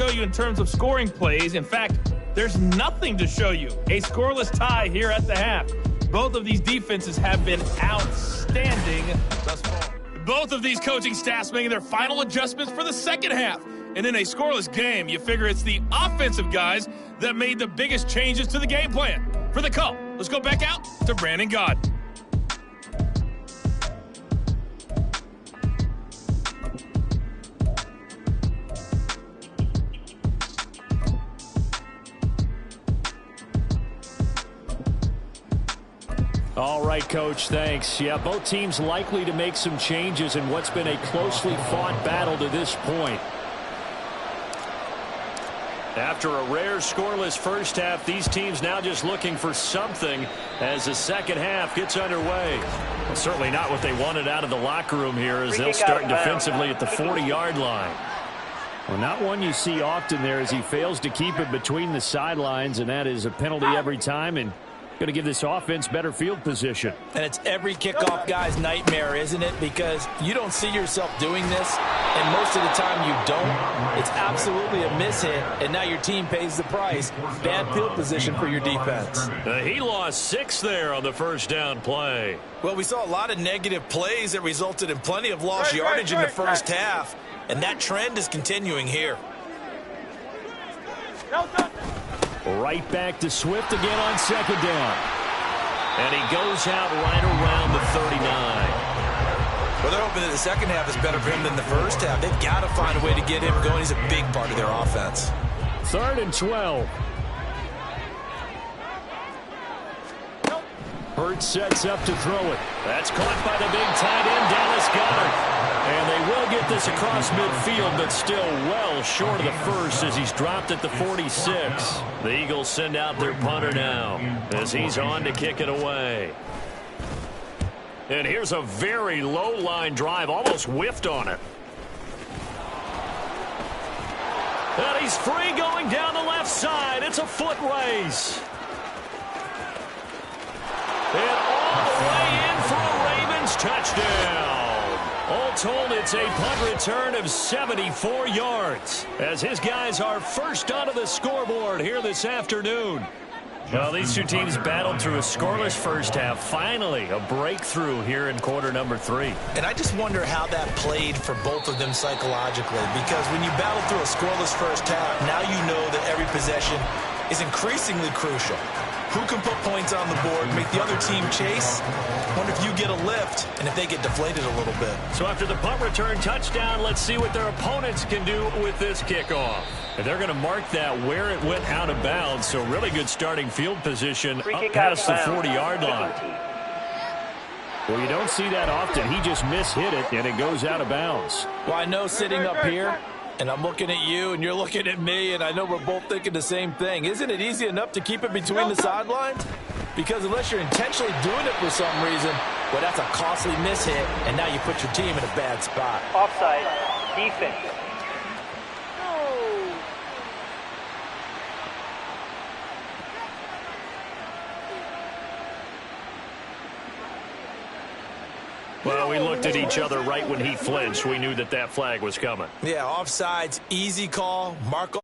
show you in terms of scoring plays. In fact, there's nothing to show you. A scoreless tie here at the half. Both of these defenses have been outstanding thus far. Both of these coaching staffs making their final adjustments for the second half. And in a scoreless game, you figure it's the offensive guys that made the biggest changes to the game plan. For the call, let's go back out to Brandon Gaudin. All right, Coach, thanks. Yeah, both teams likely to make some changes in what's been a closely fought battle to this point. After a rare scoreless first half, these teams now just looking for something as the second half gets underway. Well, certainly not what they wanted out of the locker room here as they'll start defensively at the 40-yard line. Well, not one you see often there as he fails to keep it between the sidelines, and that is a penalty every time and going to give this offense better field position. And it's every kickoff guy's nightmare, isn't it? Because you don't see yourself doing this, and most of the time you don't. It's absolutely a mishit, and now your team pays the price. Bad field position for your defense. He lost 6 there on the first down play. Well, we saw a lot of negative plays that resulted in plenty of lost yardage in the first half, and that trend is continuing here. Right back to Swift again on second down. And he goes out right around the 39. Well, they're hoping that the second half is better for him than the first half. They've got to find a way to get him going. He's a big part of their offense. 3rd and 12. Hurts sets up to throw it. That's caught by the big tight end, Dallas Goedert. And they will get this across midfield, but still well short of the first as he's dropped at the 46. The Eagles send out their punter now as he's on to kick it away. And here's a very low line drive, almost whiffed on it. And he's free going down the left side. It's a foot race. And all the way in for a Ravens touchdown. All told, it's a punt return of 74 yards as his guys are first onto the scoreboard here this afternoon. Well, these two teams battled through a scoreless first half. Finally, a breakthrough here in quarter number 3. And I just wonder how that played for both of them psychologically, because when you battle through a scoreless first half, now you know that every possession is increasingly crucial. Who can put points on the board, make the other team chase? Wonder if you get a lift and if they get deflated a little bit. So after the punt return touchdown, let's see what their opponents can do with this kickoff. And they're going to mark that where it went out of bounds. So really good starting field position up past the 40-yard line. Well, you don't see that often. He just mishit it, and it goes out of bounds. Well, I know sitting up here, and I'm looking at you, and you're looking at me, and I know we're both thinking the same thing. Isn't it easy enough to keep it between the sidelines? Because unless you're intentionally doing it for some reason, well, that's a costly mishit, and now you put your team in a bad spot. Offside, defense. Well, we looked at each other right when he flinched. We knew that that flag was coming. Yeah, offsides, easy call. Mark